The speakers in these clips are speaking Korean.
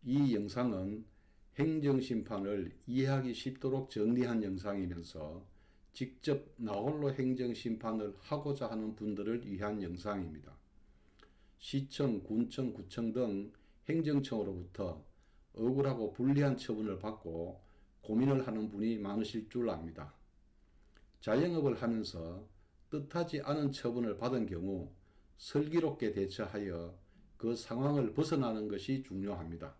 이 영상은 행정심판을 이해하기 쉽도록 정리한 영상이면서 직접 나홀로 행정심판을 하고자 하는 분들을 위한 영상입니다. 시청, 군청, 구청 등 행정청으로부터 억울하고 불리한 처분을 받고 고민을 하는 분이 많으실 줄 압니다. 자영업을 하면서 뜻하지 않은 처분을 받은 경우 슬기롭게 대처하여 그 상황을 벗어나는 것이 중요합니다.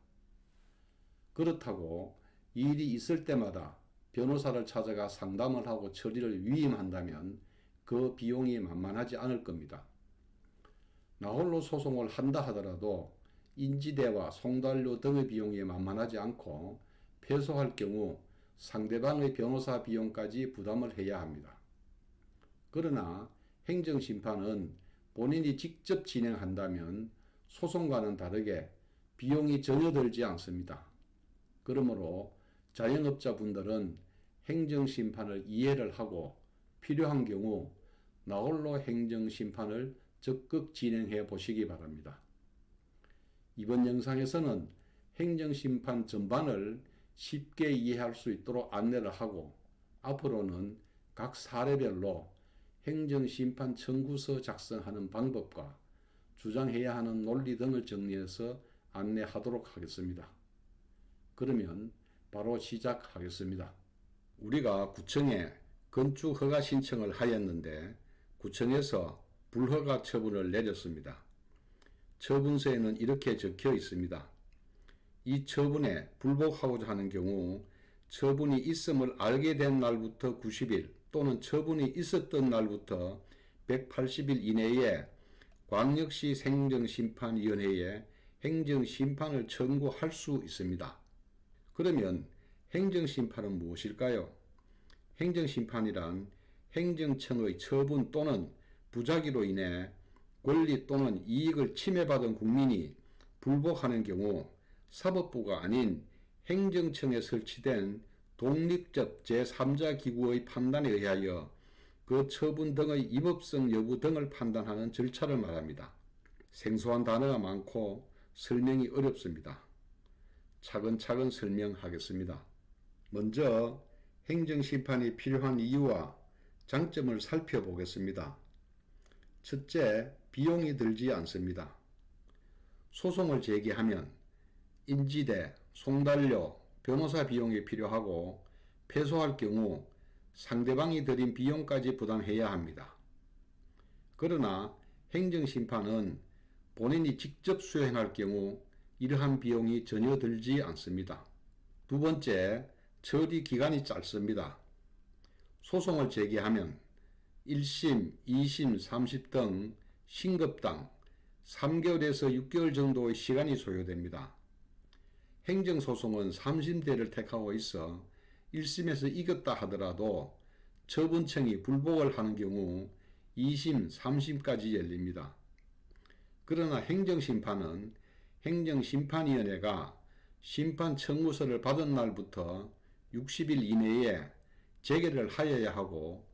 그렇다고 일이 있을 때마다 변호사를 찾아가 상담을 하고 처리를 위임한다면 그 비용이 만만하지 않을 겁니다. 나홀로 소송을 한다 하더라도 인지대와 송달료 등의 비용이 만만하지 않고 패소할 경우 상대방의 변호사 비용까지 부담을 해야 합니다. 그러나 행정심판은 본인이 직접 진행한다면 소송과는 다르게 비용이 전혀 들지 않습니다. 그러므로 자영업자분들은 행정심판을 이해를 하고 필요한 경우 나홀로 행정심판을 적극 진행해 보시기 바랍니다. 이번 영상에서는 행정심판 전반을 쉽게 이해할 수 있도록 안내를 하고 앞으로는 각 사례별로 행정심판 청구서 작성하는 방법과 주장해야 하는 논리 등을 정리해서 안내하도록 하겠습니다. 그러면 바로 시작하겠습니다. 우리가 구청에 건축허가 신청을 하였는데 구청에서 불허가 처분을 내렸습니다. 처분서에는 이렇게 적혀 있습니다. 이 처분에 불복하고자 하는 경우 처분이 있음을 알게 된 날부터 90일 또는 처분이 있었던 날부터 180일 이내에 광역시 행정심판위원회에 행정심판을 청구할 수 있습니다. 그러면 행정심판은 무엇일까요? 행정심판이란 행정청의 처분 또는 부작위로 인해 권리 또는 이익을 침해받은 국민이 불복하는 경우 사법부가 아닌 행정청에 설치된 독립적 제3자 기구의 판단에 의하여 그 처분 등의 위법성 여부 등을 판단하는 절차를 말합니다. 생소한 단어가 많고 설명이 어렵습니다. 차근차근 설명하겠습니다. 먼저 행정심판이 필요한 이유와 장점을 살펴보겠습니다. 첫째, 비용이 들지 않습니다. 소송을 제기하면 인지대, 송달료, 변호사 비용이 필요하고 패소할 경우 상대방이 들인 비용까지 부담해야 합니다. 그러나 행정심판은 본인이 직접 수행할 경우 이러한 비용이 전혀 들지 않습니다. 두 번째, 처리 기간이 짧습니다. 소송을 제기하면 1심, 2심, 3심 등 신급당 3개월에서 6개월 정도의 시간이 소요됩니다. 행정소송은 3심대를 택하고 있어 1심에서 이겼다 하더라도 처분청이 불복을 하는 경우 2심, 3심까지 열립니다. 그러나 행정심판은 행정심판위원회가 심판 청구서를 받은 날부터 60일 이내에 재개를 하여야 하고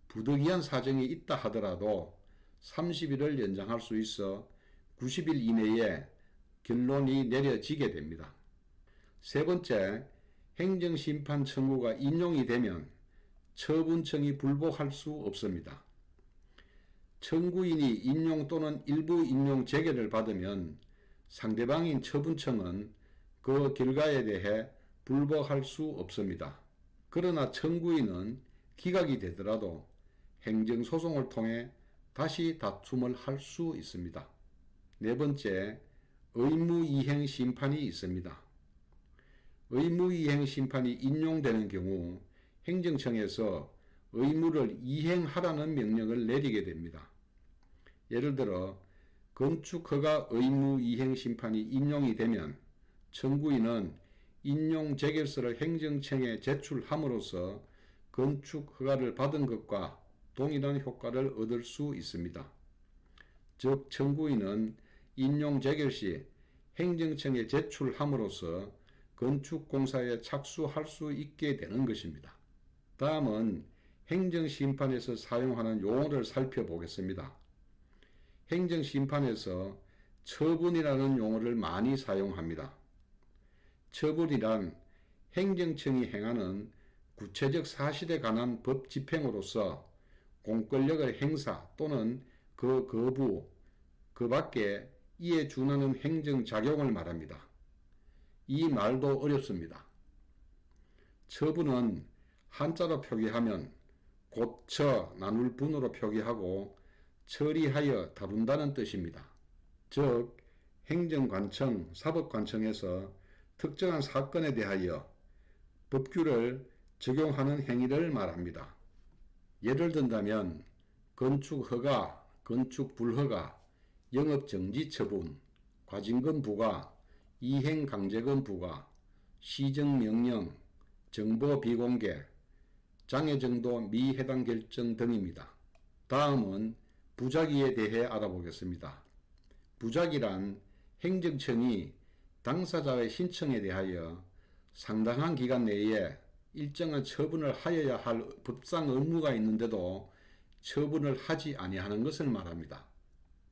부득이한 사정이 있다 하더라도 30일을 연장할 수 있어 90일 이내에 결론이 내려지게 됩니다. 세 번째, 행정심판 청구가 인용이 되면 처분청이 불복할 수 없습니다. 청구인이 인용 또는 일부 인용 재개를 받으면 상대방인 처분청은 그 결과에 대해 불복할 수 없습니다. 그러나 청구인은 기각이 되더라도 행정소송을 통해 다시 다툼을 할 수 있습니다. 네 번째, 의무이행 심판이 있습니다. 의무이행 심판이 인용되는 경우 행정청에서 의무를 이행하라는 명령을 내리게 됩니다. 예를 들어 건축허가 의무이행 심판이 인용이 되면 청구인은 인용 재결서를 행정청에 제출함으로써 건축허가를 받은 것과 동일한 효과를 얻을 수 있습니다. 즉 청구인은 인용 재결 시 행정청에 제출함으로써 건축공사에 착수할 수 있게 되는 것입니다. 다음은 행정심판에서 사용하는 용어를 살펴보겠습니다. 행정심판에서 처분이라는 용어를 많이 사용합니다. 처벌이란 행정청이 행하는 구체적 사실에 관한 법 집행으로서 공권력의 행사 또는 그 거부, 그 밖에 이에 준하는 행정작용을 말합니다. 이 말도 어렵습니다. 처분은 한자로 표기하면 고쳐, 나눌 분으로 표기하고 처리하여 다룬다는 뜻입니다. 즉, 행정관청, 사법관청에서 특정한 사건에 대하여 법규를 적용하는 행위를 말합니다. 예를 든다면 건축 허가, 건축 불허가, 영업정지 처분, 과징금 부과, 이행강제금 부과, 시정명령, 정보 비공개, 장애정도 미해당 결정 등입니다. 다음은 부작위에 대해 알아보겠습니다. 부작위란 행정청이 당사자의 신청에 대하여 상당한 기간 내에 일정한 처분을 하여야 할 법상 의무가 있는데도 처분을 하지 아니하는 것을 말합니다.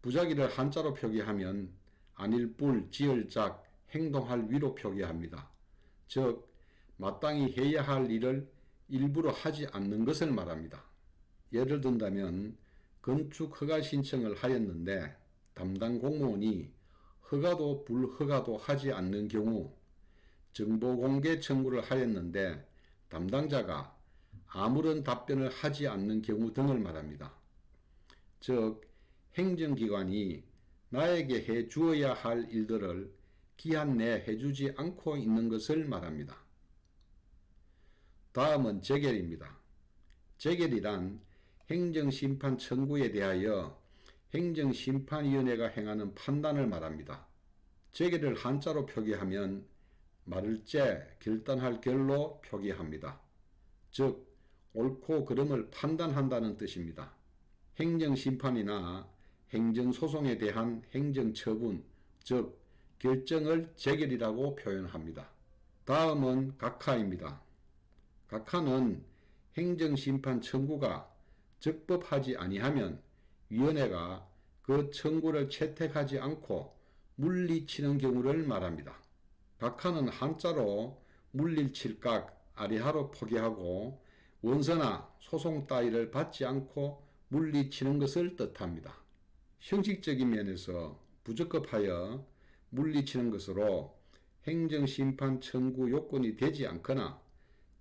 부작위를 한자로 표기하면 안일불, 지을작, 행동할 위로 표기합니다. 즉, 마땅히 해야 할 일을 일부러 하지 않는 것을 말합니다. 예를 든다면 건축 허가 신청을 하였는데 담당 공무원이 허가도 불허가도 하지 않는 경우, 정보 공개 청구를 하였는데 담당자가 아무런 답변을 하지 않는 경우 등을 말합니다. 즉, 행정기관이 나에게 해 주어야 할 일들을 기한 내에 해주지 않고 있는 것을 말합니다. 다음은 재결입니다. 재결이란 행정심판 청구에 대하여 행정심판위원회가 행하는 판단을 말합니다. 재결을 한자로 표기하면 말을 째, 결단할 결로 표기합니다. 즉, 옳고 그름을 판단한다는 뜻입니다. 행정심판이나 행정소송에 대한 행정처분, 즉 결정을 재결이라고 표현합니다. 다음은 각하입니다. 각하는 행정심판 청구가 적법하지 아니하면 위원회가 그 청구를 채택하지 않고 물리치는 경우를 말합니다. 각하는 한자로 물리칠각, 아리하로 포기하고 원서나 소송 따위를 받지 않고 물리치는 것을 뜻합니다. 형식적인 면에서 부적법하여 물리치는 것으로 행정심판 청구 요건이 되지 않거나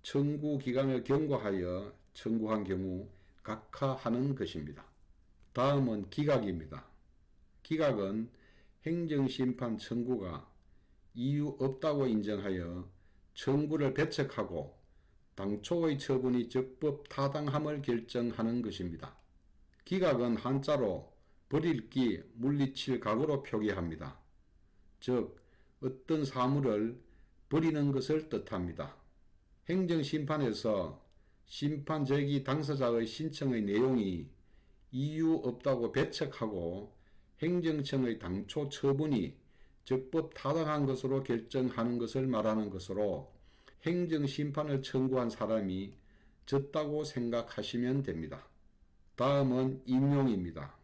청구 기간을 경과하여 청구한 경우 각하하는 것입니다. 다음은 기각입니다. 기각은 행정심판 청구가 이유 없다고 인정하여 청구를 배척하고 당초의 처분이 적법 타당함을 결정하는 것입니다. 기각은 한자로 버릴기, 물리칠 각으로 표기합니다. 즉, 어떤 사물을 버리는 것을 뜻합니다. 행정심판에서 심판 제기 당사자의 신청의 내용이 이유 없다고 배척하고 행정청의 당초 처분이 적법 타당한 것으로 결정하는 것을 말하는 것으로 행정심판을 청구한 사람이 졌다고 생각하시면 됩니다. 다음은 인용입니다.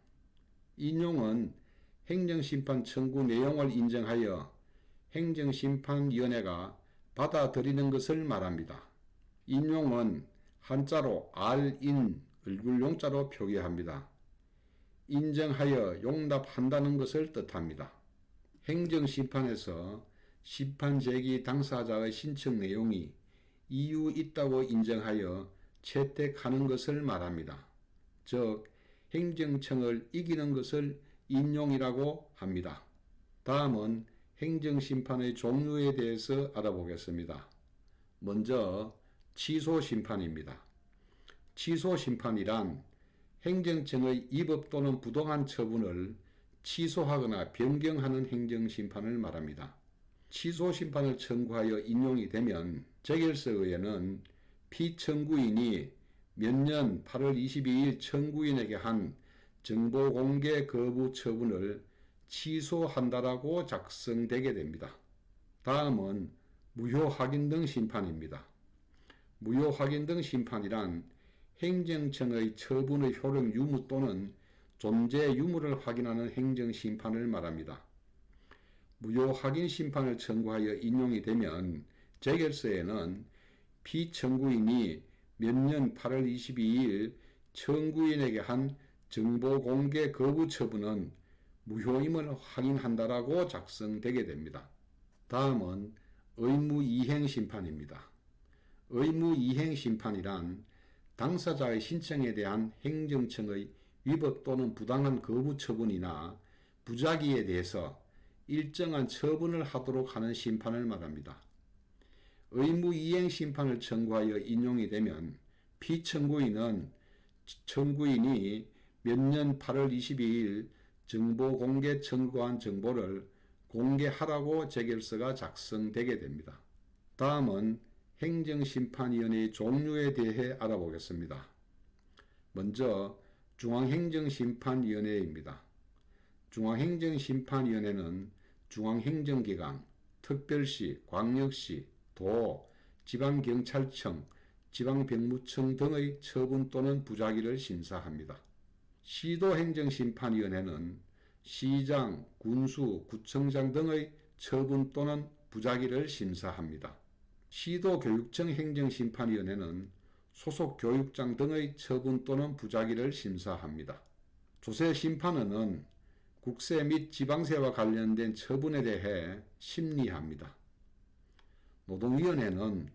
인용은 행정심판 청구 내용을 인정하여 행정심판위원회가 받아들이는 것을 말합니다. 인용은 한자로 알인, 얼굴용자로 표기합니다. 인정하여 용납한다는 것을 뜻합니다. 행정심판에서 심판제기 당사자의 신청 내용이 이유 있다고 인정하여 채택하는 것을 말합니다. 즉, 행정청을 이기는 것을 인용이라고 합니다. 다음은 행정심판의 종류에 대해서 알아보겠습니다. 먼저 취소심판입니다. 취소심판이란 행정청의 위법 또는 부동한 처분을 취소하거나 변경하는 행정심판을 말합니다. 취소심판을 청구하여 인용이 되면 재결서의회는 피청구인이 몇 년 8월 22일 청구인에게 한 정보공개 거부 처분을 취소한다라고 작성되게 됩니다. 다음은 무효확인 등 심판입니다. 무효확인 등 심판이란 행정청의 처분의 효력 유무 또는 존재 유무를 확인하는 행정심판을 말합니다. 무효 확인 심판을 청구하여 인용이 되면 재결서에는 피청구인이 몇년 8월 22일 청구인에게 한 정보 공개 거부 처분은 무효임을 확인한다라고 작성되게 됩니다. 다음은 의무이행 심판입니다. 의무이행 심판이란 당사자의 신청에 대한 행정청의 위법 또는 부당한 거부 처분이나 부작위에 대해서 일정한 처분을 하도록 하는 심판을 말합니다. 의무이행 심판을 청구하여 인용이 되면 피청구인은 청구인이 몇년 8월 22일 정보 공개 청구한 정보를 공개하라고 재결서가 작성되게 됩니다. 다음은 행정심판위원회의 종류에 대해 알아보겠습니다. 먼저 중앙행정심판위원회입니다. 중앙행정심판위원회는 중앙행정기관, 특별시, 광역시, 도, 지방경찰청, 지방병무청 등의 처분 또는 부작위를 심사합니다. 시도행정심판위원회는 시장, 군수, 구청장 등의 처분 또는 부작위를 심사합니다. 시도교육청 행정심판위원회는 소속 교육장 등의 처분 또는 부작위를 심사합니다. 조세심판원은 국세 및 지방세와 관련된 처분에 대해 심리합니다. 노동위원회는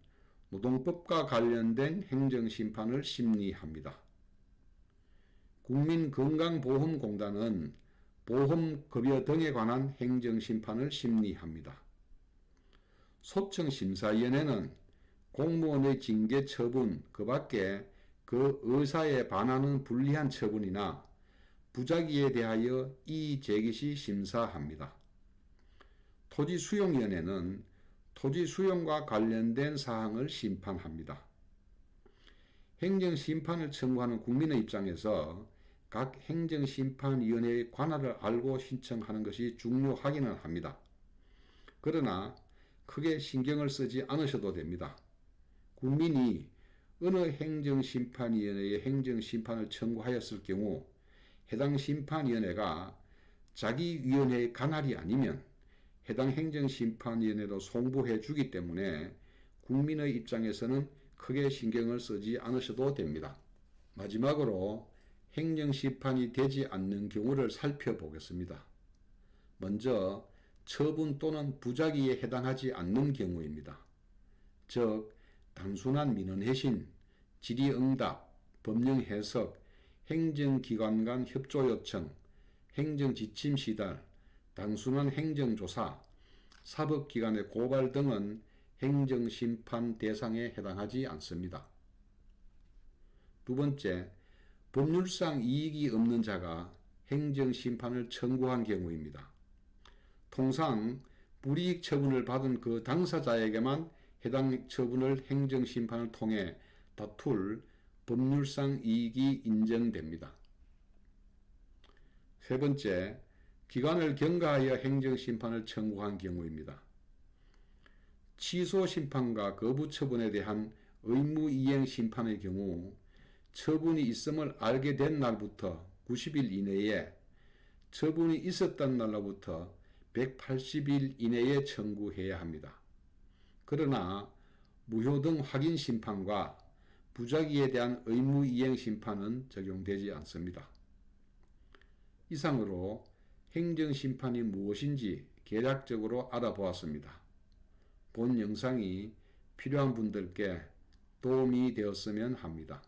노동법과 관련된 행정심판을 심리합니다. 국민건강보험공단은 보험급여 등에 관한 행정심판을 심리합니다. 소청심사위원회는 공무원의 징계 처분, 그 밖에 그 의사에 반하는 불리한 처분이나 부작위에 대하여 이의 제기 시 심사합니다. 토지수용위원회는 토지 수용과 관련된 사항을 심판합니다. 행정심판을 청구하는 국민의 입장에서 각 행정심판위원회의 관할을 알고 신청하는 것이 중요하기는 합니다. 그러나 크게 신경을 쓰지 않으셔도 됩니다. 국민이 어느 행정심판위원회의 행정심판을 청구하였을 경우 해당 심판위원회가 자기 위원회의 관할이 아니면 해당 행정심판위원회로 송부해 주기 때문에 국민의 입장에서는 크게 신경을 쓰지 않으셔도 됩니다. 마지막으로 행정심판이 되지 않는 경우를 살펴보겠습니다. 먼저 처분 또는 부작위에 해당하지 않는 경우입니다. 즉 단순한 민원해신, 질의응답, 법령해석, 행정기관 간 협조요청, 행정지침 시달, 단순한 행정조사, 사법기관의 고발 등은 행정심판 대상에 해당하지 않습니다. 두 번째, 법률상 이익이 없는 자가 행정심판을 청구한 경우입니다. 통상 불이익 처분을 받은 그 당사자에게만 해당 처분을 행정심판을 통해 다툴 법률상 이익이 인정됩니다. 세 번째, 기관을 경과하여 행정심판을 청구한 경우입니다. 취소심판과 거부처분에 대한 의무이행심판의 경우 처분이 있음을 알게 된 날부터 90일 이내에, 처분이 있었던 날로부터 180일 이내에 청구해야 합니다. 그러나 무효등 확인심판과 부작위에 대한 의무이행심판은 적용되지 않습니다. 이상으로 행정심판이 무엇인지 개략적으로 알아보았습니다. 본 영상이 필요한 분들께 도움이 되었으면 합니다.